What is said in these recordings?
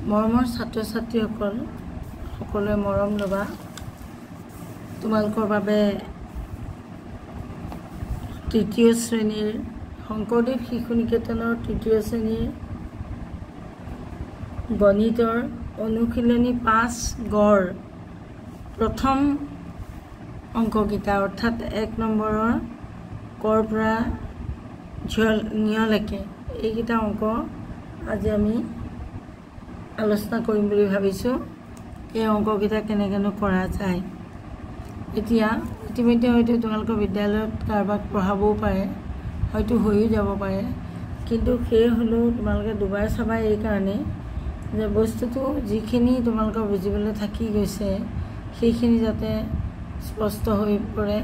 মৰমৰ ছাত্ৰ ছাত্ৰীসকল সকলোৱে মৰম ল'বা। তোমালোকৰ বাবে তৃতীয় শ্ৰেণীৰ শংকৰদেৱ শিশু নিকেতনৰ তৃতীয় শ্ৰেণীৰ গণিতৰ অনুশীলনী 5 গড় প্ৰথম অংককেইটা অৰ্থাৎ 1 নম্বৰৰ কৰ পৰা নিয়লৈকে এইকেইটা অংক আজি আমি আলোচনা কৰিম বুলি ভাবিছোঁ। এই অংককেইটা কেনেকৈনো কৰা যায়। এতিয়া ইতিমধ্যে হয়তো তোমালোকৰ বিদ্যালয়ত কাৰোবাক পঢ়াবও পাৰে, হয়তো হৈও যাব পাৰে, কিন্তু সেই হ'লেও তোমালোকে দুবাৰ চাবা এই কাৰণেই যে বস্তুটো যিখিনি তোমালোকৰ বুজিবলৈ থাকি গৈছে সেইখিনি যাতে স্পষ্ট হৈ পৰে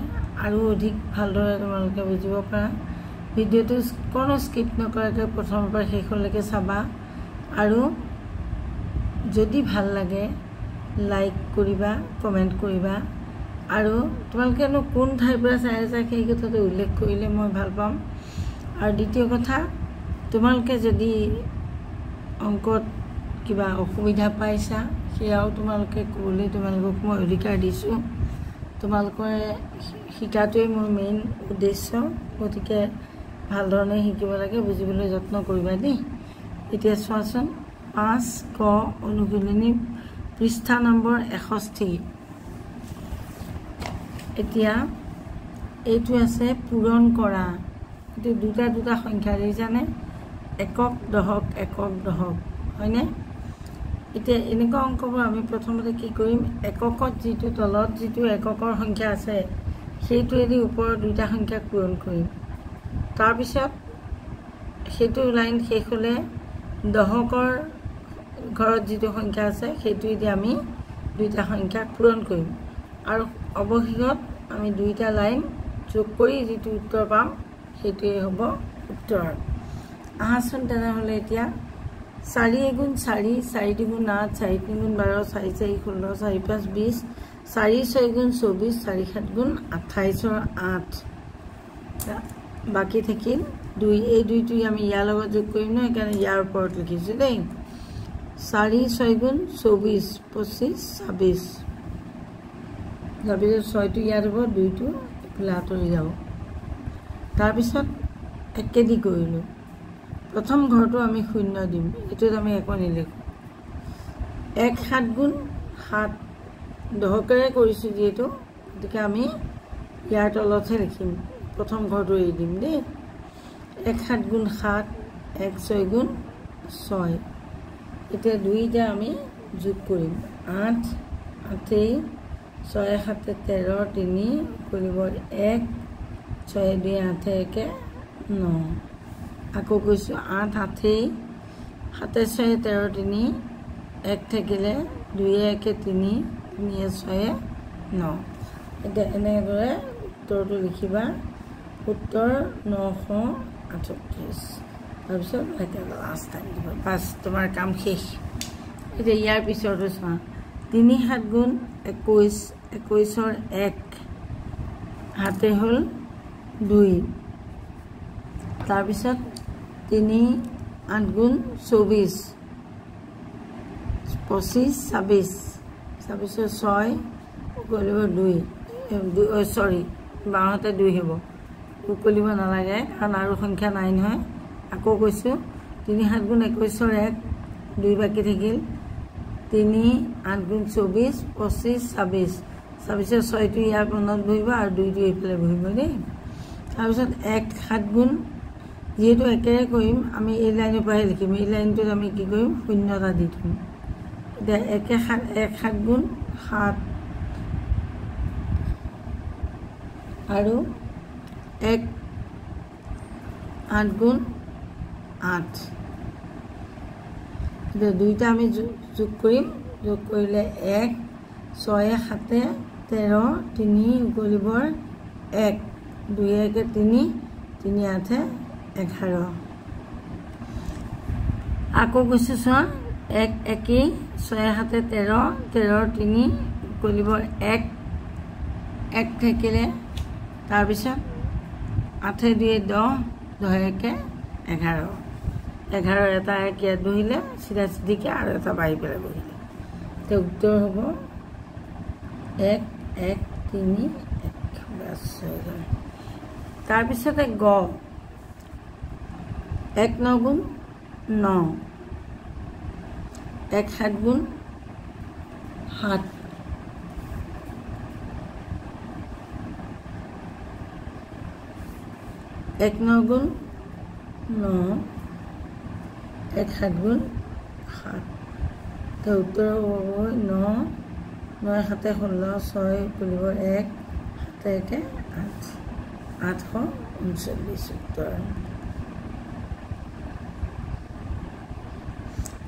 আৰু অধিক ভালদৰে তোমালোকে বুজিব পাৰা। ভিডিঅ'টো কোনো স্কিপ নকৰাকৈ প্ৰথমৰ পৰা শেষলৈকে চাবা আৰু যদি ভাল লাগে লাইক কৰিবা, কমেণ্ট কৰিবা আৰু তোমালোকেনো কোন ঠাইৰ পৰা চাই আছা সেই কথাটো উল্লেখ কৰিলে মই ভাল পাম। আৰু দ্বিতীয় কথা, তোমালোকে যদি অংকত কিবা অসুবিধা পাইছা সেয়াও তোমালোকে ক'বলৈ তোমালোকক মই অধিকাৰ দিছোঁ। তোমালোকে শিকাটোৱেই মোৰ মেইন উদ্দেশ্য, গতিকে ভাল ধৰণে শিকিব লাগে, বুজিবলৈ যত্ন কৰিবা দেই। এতিয়া চোৱাচোন 5 ক অনুশীলনী পৃষ্ঠা নম্বৰ 61। এতিয়া এইটো আছে পূৰণ কৰা। এইটো দুটা সংখ্যা দেখিছানে, একক দশক একক দশক, হয়নে? এতিয়া এনেকুৱা অংকবোৰ আমি প্ৰথমতে কি কৰিম, এককত যিটো তলত যিটো একৰ সংখ্যা আছে সেইটোৱেদি ওপৰৰ দুটা সংখ্যাক পূৰণ কৰিম। তাৰপিছত সেইটো লাইন শেষ হ'লে দশকৰ ঘৰত যিটো সংখ্যা আছে সেইটোৱেদি আমি দুইটা সংখ্যাক পূৰণ কৰিম আৰু অৱশেষত আমি দুইটা লাইন যোগ কৰি যিটো উত্তৰ পাম সেইটোৱে হ'ব উত্তৰ। আহাচোন তেনেহ'লে এতিয়া 4 × 4 4 × 8 4 × 12 4 × 4 16 4 × 5 20 4 × 6 × 24 4 × 7 × 28 বাকী থাকিল 2। এই 2টো আমি ইয়াৰ লগত যোগ কৰিম ন, সেইকাৰণে ইয়াৰ ওপৰত লিখিছোঁ দেই। 4 × 6 × 24 25 26 তাৰপিছত 6টো ইয়াত হ'ব, 2টো এইফালে আঁতৰি যাব। তাৰপিছত একেদি কৰিলোঁ। প্ৰথম ঘৰটো আমি 0 দিম, এইটোত আমি একো নিলিখোঁ। 1 7 × 7 দশকেৰে কৰিছোঁ যিহেতু, গতিকে আমি ইয়াৰ তলতহে লিখিম, প্ৰথম ঘৰটো এৰি দিম দেই। 1 7 × 7 1 6 × 6। এতিয়া দুইটা আমি যোগ কৰিম। 8 8 6 7 13 3 কৰিব 1 6 2 8 1 9। আকৌ কৈছোঁ 8 8 7 6 13 3 1 থাকিলে 2 1 3 3 6 9। এতিয়া এনেদৰে উত্তৰটো লিখিবা, উত্তৰ 938। তাৰপিছত লাষ্ট টাইম দিব, বাছ তোমাৰ কাম শেষ। এতিয়া ইয়াৰ পিছৰটো চোৱা, 3 7 × 21 21ৰ 1 হাতে হ'ল 2। তাৰপিছত 3 8 × 24 25 26 26ৰ 6 উকলিব 2 চৰি বাওঁহাতে 2 হ'ব, উকলিব নালাগে কাৰণ আৰু সংখ্যা নাই নহয়। আকৌ কৈছোঁ 3 7 × 21ৰ 1 2 বাকী থাকিল, 3 8 × 24 25 26 26ৰ 6টো ইয়াৰ মনত বহিব আৰু 2টো এইফালে বহিব দেই। তাৰপিছত 1 7 × যিহেতু একেৰে কৰিম আমি এই লাইনৰ পৰাহে লিখিম, এই লাইনটোত আমি কি কৰিম, 0 এটা দি থ'ম। এতিয়া 1 7 × 7 আৰু 1 8 × 8। এতিয়া দুইটা আমি যোগ কৰিম, যোগ কৰিলে 1 6 7 13 3 উকলিবৰ 1 2 1 3 3 8 11। আকৌ কৈছোঁ চোৱা, 1 1 6 7 13 13 3 উকলিবৰ 1 1 থাকিলে, তাৰপিছত 8 2 10 10 1 11। 11 এটা 1 ইয়াত বহিলে চিধা চিধিকে আৰু এটা বাঢ়ি পেলাই বহিলে তে উত্তৰ হ'ব 1 1 3 1 বাস হৈ গ'ল তাৰপিছতে গ 1 9 গুণ 9 1 7 গুণ 7 1 9 গুণ 9 1 7 গুণ 7 তো উত্তৰ হ'ব 9 9 7 16 6 কৰিব 1 7 1 8 839 উত্তৰ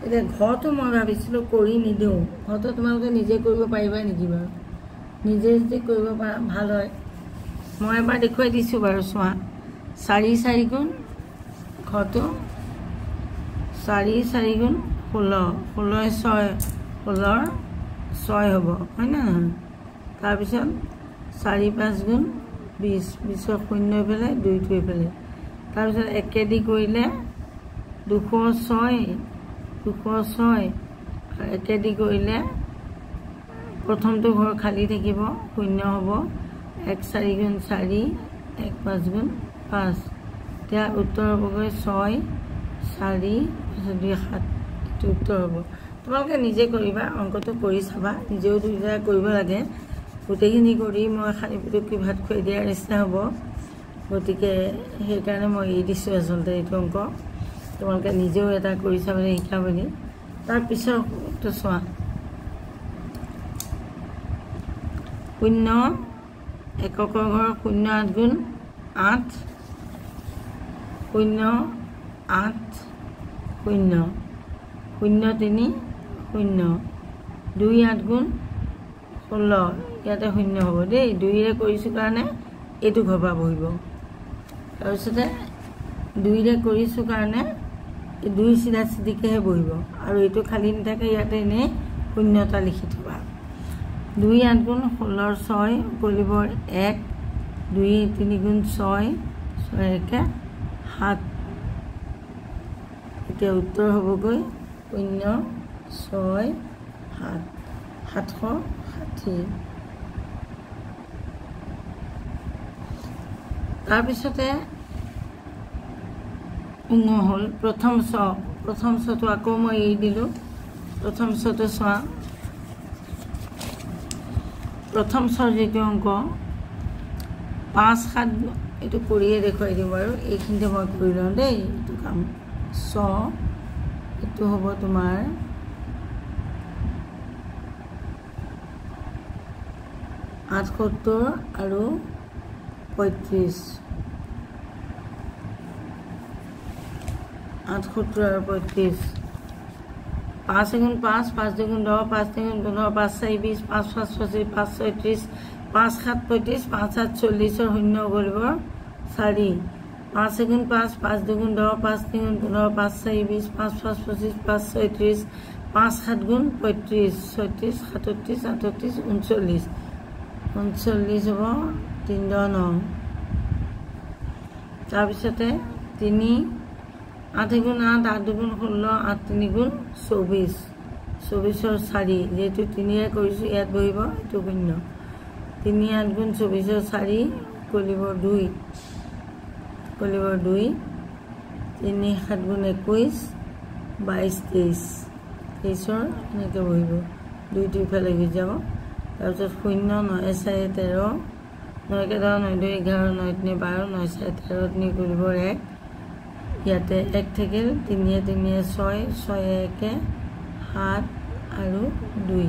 এতিয়া ঘৰটো মই ভাবিছিলোঁ কৰি নিদিওঁ ঘৰটো তোমালোকে নিজে কৰিব পাৰিবা নেকি বাৰু নিজে যদি কৰিব পাৰা ভাল হয় মই এবাৰ দেখুৱাই দিছোঁ বাৰু চোৱা 4 4 গুণ ঘৰটো 4 4 গুণ 16 16 6 16 হ'ব হয় না তাৰপিছত 4 5 গুণ 20 20 শূন্য এইফালে 2 2 এইফালে তাৰপিছত একেদি কৰিলে 206 206 একেদি কৰিলে প্ৰথমটো ঘৰ খালী থাকিব শূন্য হ'ব 1 4 গুণ 4 1 5 গুণ 5 এতিয়া উত্তৰ হ'বগৈ 6 4 2 7 এইটো উত্তৰ হ'ব তোমালোকে নিজে কৰিবা অংকটো কৰি চাবা নিজেও দুইটা কৰিব লাগে গোটেইখিনি কৰি মই খালি পুটুকি ভাত খুৱাই দিয়াৰ নিচিনা হ'ব গতিকে সেইকাৰণে মই এৰি দিছোঁ আচলতে এইটো অংক তোমালোকে নিজেও এটা কৰি চাবলৈ শিকা বুলি তাৰপিছতটো চোৱা 0 এককৰ ঘৰ 0 8 গুণ 8 0 8 0 0 3 0 2 8 গুণ 16 ইয়াতে 0 হ'ব দেই 2ৰে কৰিছোঁ কাৰণে এইটো ঘৰ পৰা বহিব তাৰপিছতে 2ৰে কৰিছোঁ কাৰণে 2 চিধা চিধিকেহে বহিব আৰু এইটো খালী নাথাকে ইয়াতে এনেই শূন্যতা লিখি থবা 2 8 গুণ 16 6 কৰিবৰ 1 2 3 গুণ 6 6 1 7 এতিয়া উত্তৰ হ'বগৈ 0 6 7 760 তাৰপিছতে হ'ল প্ৰথম ছটো আকৌ মই এৰি দিলোঁ প্ৰথম ছটো চোৱা প্ৰথম ছৰ যিটো অংক 5 7 এইটো কৰিয়ে দেখুৱাই দিওঁ বাৰু এইখিনিতে মই কৰি লওঁ দেই এইটো কাম এইটো হ'ব তোমাৰ 78 আৰু 35 78 আৰু 35 5 গুণ 5 5 2 গুণ 10 5 3 গুণ 15 5 4 20 5 5 25 5 6 30 5 7 35 5 7 40 শূন্য কৰিব 4 5 গুণ 5 5 2 গুণ 10 5 3 গুণ 15 5 4 20 5 5 25 5 6 30 5 7 গুণ 35 36 37 38 39 39 হ'ব 3 9 তাৰপিছতে 3 8 গুণ 8 8 2 গুণ 16 8 3 গুণ 24 24 4 যেহেতু 3ৰে কৰিছোঁ ইয়াত বহিব এইটো 0 3 8 গুণ 24 4 কৰিব 2 কৰিব 2 3 7 গুণ 21 22 23 23 এনেকৈ বহিব 2 2 ইফালে গুচি যাব তাৰপিছত 0 9 4 13 9 10 9 2 11 9 3 12 9 4 13 3 কৰিব 1 ইয়াতে 1 থাকিল 3 3 6 6 1 7 আৰু 2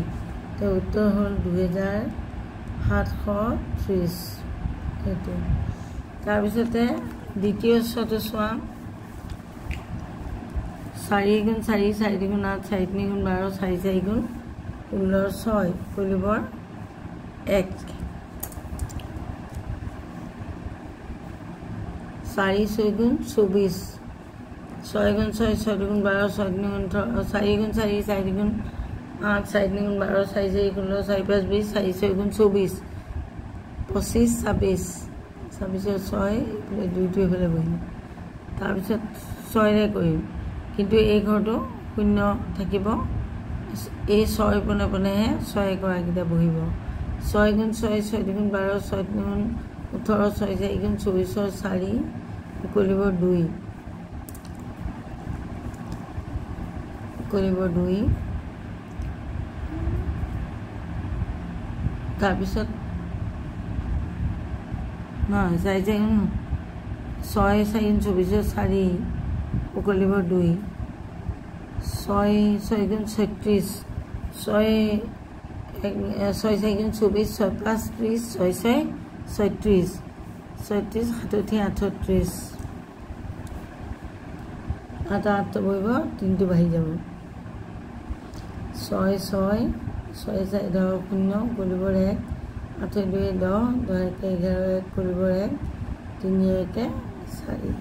তো উত্তৰ হ'ল 2730 এইটো তাৰপিছতে দ্বিতীয় ছটো চোৱা 4 গুণ 4 4 গুণ 8 4 3 গুণ 12 4 4 গুণ 16 6 কৰিবৰ 1 4 6 গুণ 24 6 গুণ 6 6 গুণ 12 6 গুণ 4 গুণ 4 4 গুণ 8 4 গুণ 12 4 4 গুণ 4 5 20 4 6 গুণ 24 25 26 26 6 2 2 এইফালে বহিম তাৰপিছত 6ৰে কৰিম কিন্তু এই ঘৰটো শূন্য থাকিব এই 6 পোনে পোনেহে 6 গৰাকীটা বহিব 6 গুণ 6 6 দুগুণ 12 6 গুণ 18 6 4 গুণ 24 4 উকলিব 2 উকলিব 2 তাৰপিছত নহয় 4 4 গুণ 6 4 গুণ 24 4 উকলিব 2 6 6 গুণ 36 6 6 4 গুণ 24 6 5 30 6 6 36 36 37 38 8 বহিব 3টো বাঢ়ি যাব 6 6 6 4 10 0 উকলিব 1 8 2 10 10 11 উকলিব 1 3 1 4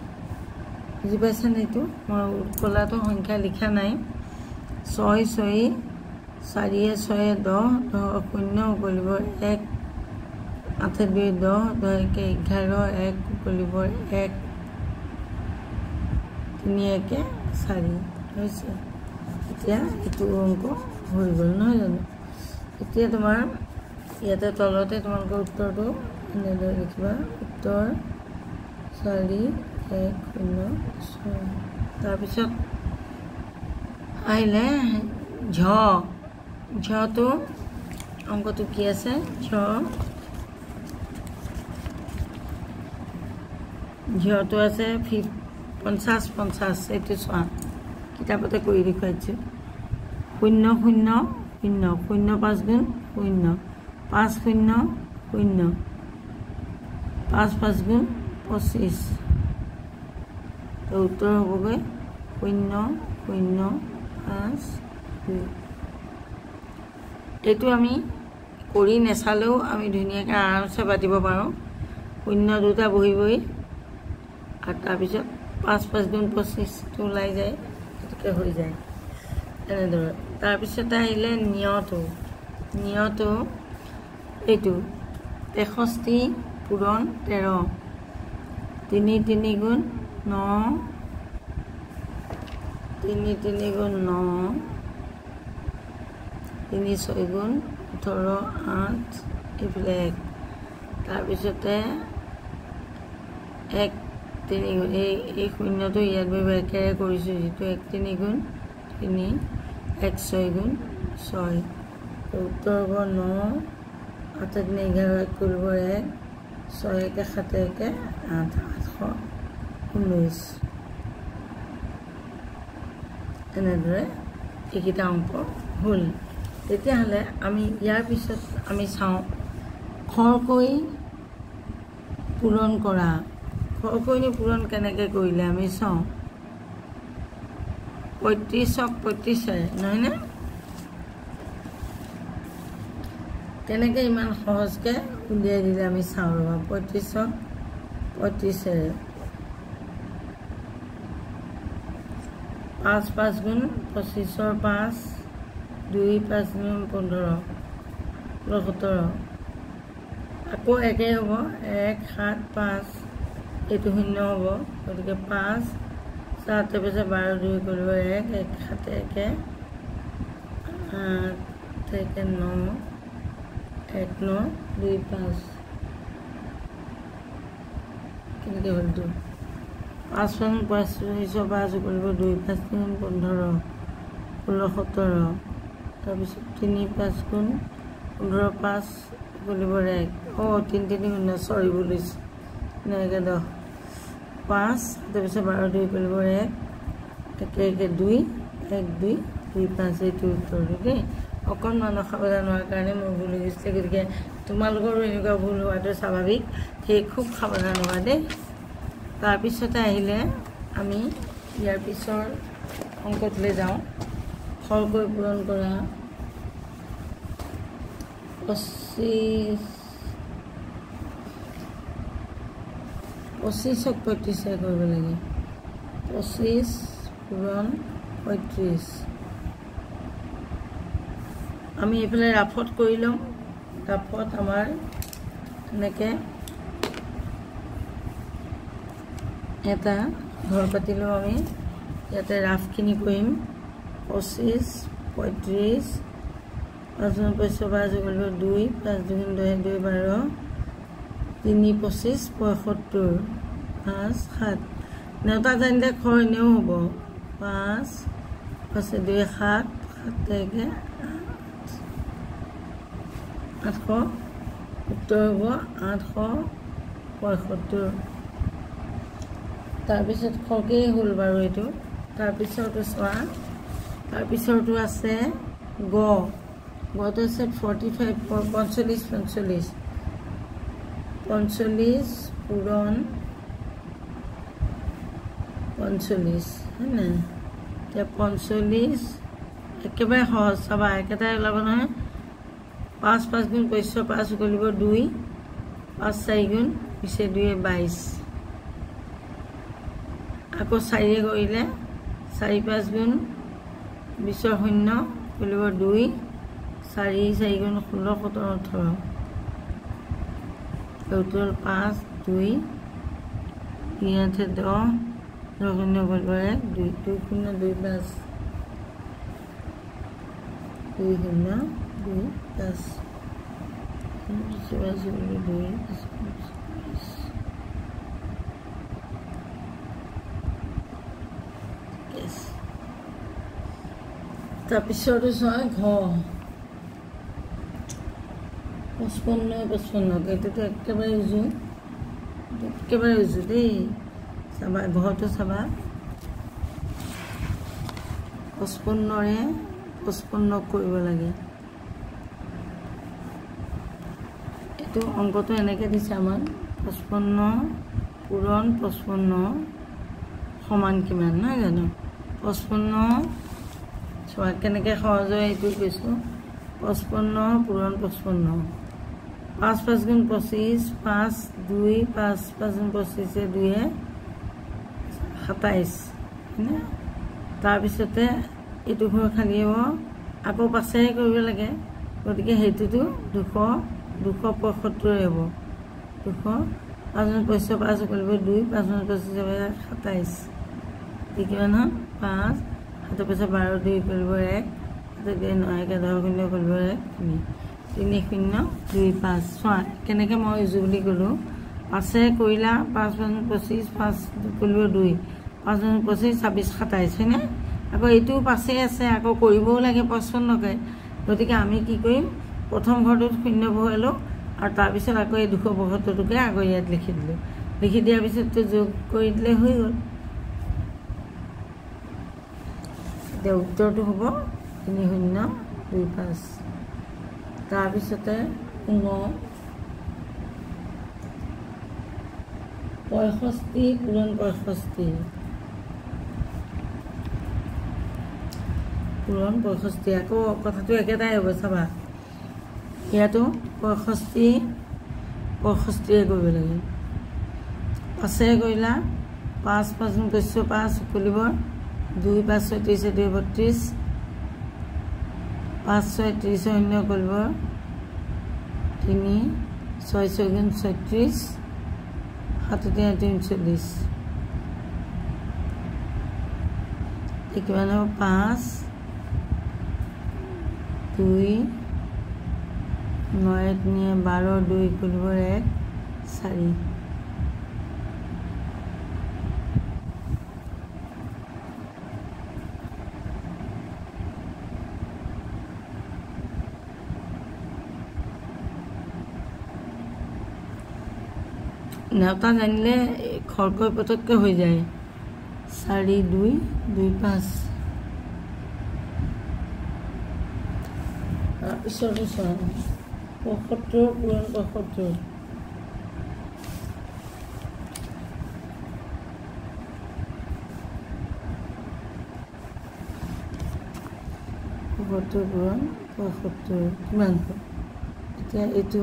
বুজি পাইছেনে এইটো মই উৎকলাটো সংখ্যা লিখা নাই 6 6 4 6 10 10 0 উকলিব 1 8 2 10 10 11 1 উকলিব 1 3 1 4 হৈছে এতিয়া এইটো অংক হৈ গ'ল নহয় জানো এতিয়া তোমাৰ ইয়াতে তলতে তোমালোকৰ উত্তৰটো এনেদৰে লিখিবা উত্তৰ 4 1 0 6 তাৰপিছত আহিলে ঝটো অংকটো কি আছে ঝটো আছে 50 50 এইটো চোৱা কিতাপতে কৰি দেখুৱাইছোঁ 0 0 0 0 5 গুণ 0 5 0 0 5 5 গুণ 25 উত্তৰ হ'বগৈ 0 0 5 2 এইটো আমি কৰি নেচালেও আমি ধুনীয়াকৈ আৰামছে পাতিব পাৰোঁ 0 দুটা বহিবই আৰু তাৰপিছত 5 5 গুণ 25টো ওলাই যায় গতিকে হৈ যায় এনেদৰে তাৰপিছতে আহিলে নিয়টো এইটো 63 পূৰণ 13 3 3 গুণ 9 3 3 গুণ 9 3 6 গুণ 18 8 এইফালে 1 তাৰপিছতে 1 3 গুণ এই শূন্যটো ইয়াত বহিব একেৰে কৰিছোঁ যিটো 1 3 গুণ 3 1 6 গুণ 6 উত্তৰ হ'ব 9 8 3 11 1 কৰিব 1 6 1 7 1 8 819 এনেদৰে এইকেইটা অংক হ'ল তেতিয়াহ'লে আমি ইয়াৰ পিছত আমি চাওঁ খৰকৈ পূৰণ কৰা খৰকৈ পূৰণ কেনেকৈ কৰিলে আমি চাওঁ 35ক 35 নহয়নে কেনেকৈ ইমান সহজকৈ উলিয়াই দিলে আমি চাওঁ ৰ'বা 35ক 35 5 5 গুণ 25 5 2 5 গুণ 15 17 আকৌ একেই হ'ব 1 7 5 এইটো শূন্য হ'ব গতিকে 5 7 5 12 2 কৰিব 1 1 7 1 8 1 9 1 9 2 5 কেনেকৈ হ'লতো 5 5 কৰিব 2 5 গুণ 15 16 17 তাৰপিছত 3 5 গুণ 15 5 কৰিব 1 3 3 গুণ চৰি বুলিছোঁ এনেকৈ 10 5 তাৰপিছত 12 2 কৰিব 1 1 2 1 2 2 5 এইটো উত্তৰটো দেই অকণমান সাৱধান হোৱাৰ কাৰণে মোৰ ভুল হৈ গৈছিলে গতিকে তোমালোকৰো এনেকুৱা ভুল হোৱাটো স্বাভাৱিক সেই খুব সাৱধান হোৱা দেই তাৰপিছতে আহিলে আমি ইয়াৰ পিছৰ অংকটোলৈ যাওঁ খৰকৈ পূৰণ কৰা 25ক 35 কৰিব লাগে 25 পূৰণ 35 আমি এইফালে ৰাফত কৰি ল'ম ৰাফত আমাৰ এনেকৈ এটা ঘৰ পাতি লওঁ আমি ইয়াতে ৰাফখিনি কৰিম 25 35 5 পইচা 5 কৰিব 2 5 2 2 2 12 3 25 75 5 7 নেওতা জানিলে খৰ এনেও হ'ব 5 5 2 7 7 800 উত্তৰ হ'ব 875 তাৰপিছত খকেই হ'ল বাৰু এইটো তাৰপিছতো চোৱা তাৰপিছতো আছে গটো আছে 45 45 পূৰণ 45 হয়নে এতিয়া 45 একেবাৰে সহজ চাবা একেটাই ওলাব নহয় 5 5 গুণ 5 কৰিব 2 5 4 গুণ পিছে 2 22 আকৌ 4 কৰিলে 4 5 গুণ 20 0 কৰিব 2 4 4 গুণ 16 17 18 total 5 2 ইয়াতে 10 10 গুণ কৰিব 2 2 0 2 5 2 0 2 5 তাৰপিছতো চোৱা ঘ 55 এইটোতো একেবাৰে উজু দেই চাবা ঘৰটো চাবা 55ৰে 55 কৰিব লাগে এইটো অংকটো এনেকৈ দিছে আমাৰ 55 পূৰণ 55 সমান কিমান নহয় জানো 55 চোৱা কেনেকৈ সহজ হয় এইটো কৈছোঁ 55 পূৰণ 55 5 5 গুণ 25 5 2 5 5 গুণ 25 2 27 হয়নে তাৰপিছতে এইটো ঘৰ খালী হ'ব আকৌ পাছেহে কৰিব লাগে গতিকে সেইটোতো 275 হ'ব 200 5 পইচা 5 কৰিব 2 5 25 27 কি কিমান হ'ল 5 7 পইচা 12 2 কৰিব 1 7 9 10 0 কৰিব 1 3 0 2 5 চোৱা কেনেকৈ মই উজু বুলি ক'লোঁ পাছে কৰিলা 5 25 5 কৰিব 2 5 25 26 27 হয়নে আকৌ এইটো পাছে আছে আকৌ কৰিবও লাগে 55কে গতিকে আমি কি কৰিম প্ৰথম ঘৰটোত 0 বহালোঁ আৰু তাৰপিছত আকৌ এই 272কে আকৌ ইয়াত লিখি দিলোঁ লিখি দিয়াৰ পিছততো যোগ কৰি দিলে হৈ গ'ল এতিয়া উত্তৰটো হ'ব 3025 তাৰপিছতে 65 পূৰণ 65 পূৰণ 65 আকৌ কথাটো একেটাই হ'ব চাবা ইয়াতো 65 কৰিব লাগে পাছে কৰিলা 5 5 25 কৰিব 2 5 36 2 32 5 6 30 0 কৰিব 3 6 6 গুণ 36 7 3 40 কিমান হ'ব 5 2 9 3 12 2 কৰিব 1 4 নেওতা জানিলে খৰকৈ পটককৈ হৈ যায় 4 2 2 5 তাৰপিছতো চোৱা 75 পূৰণ 75 75 পূৰণ 75 কিমান হ'ল এতিয়া এইটো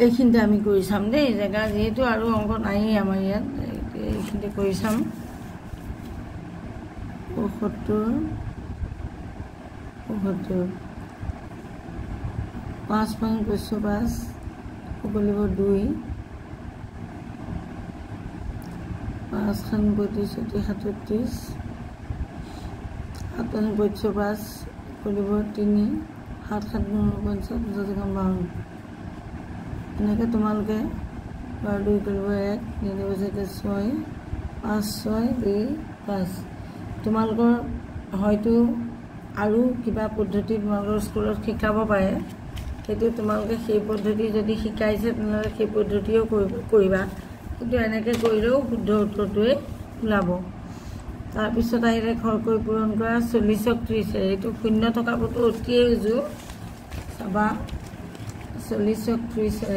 এইখিনিতে আমি কৰি চাম দেই জেগা যিহেতু আৰু অংক নাই আমাৰ ইয়াত এইখিনিতে কৰি চাম 75 5 5 25 কৰিব 2 5 খান 35 37 7 5 5 কৰিব 3 7 7 50 52 এনেকৈ তোমালোকে 2 কৰিব 1 3 6 5 6 2 5 তোমালোকৰ হয়তো আৰু কিবা পদ্ধতি তোমালোকৰ স্কুলত শিকাব পাৰে সেইটো তোমালোকে সেই পদ্ধতি যদি শিকাইছে তেনেহ'লে সেই পদ্ধতিও কৰিবা কিন্তু এনেকৈ কৰিলেও শুদ্ধ উত্তৰটোৱে ওলাব তাৰপিছত আহিলে খৰকৈ পূৰণ কৰা 40ক 30 এইটো শূন্য থকাটো অতিয়ে উজু চাবা 40ক 30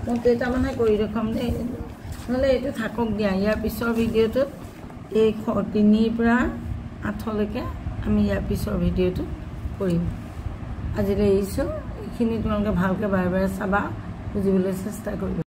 মই কেইটামানহে কৰি দেখাম দেই নহ'লে এইটো থাকক দিয়া ইয়াৰ পিছৰ ভিডিঅ'টোত এই 3 পৰা 8 লৈকে আমি ইয়াৰ পিছৰ ভিডিঅ'টো কৰিম আজিলৈ এৰিছোঁ এইখিনি তোমালোকে ভালকৈ বাৰে বাৰে চাবা বুজিবলৈ চেষ্টা কৰিবা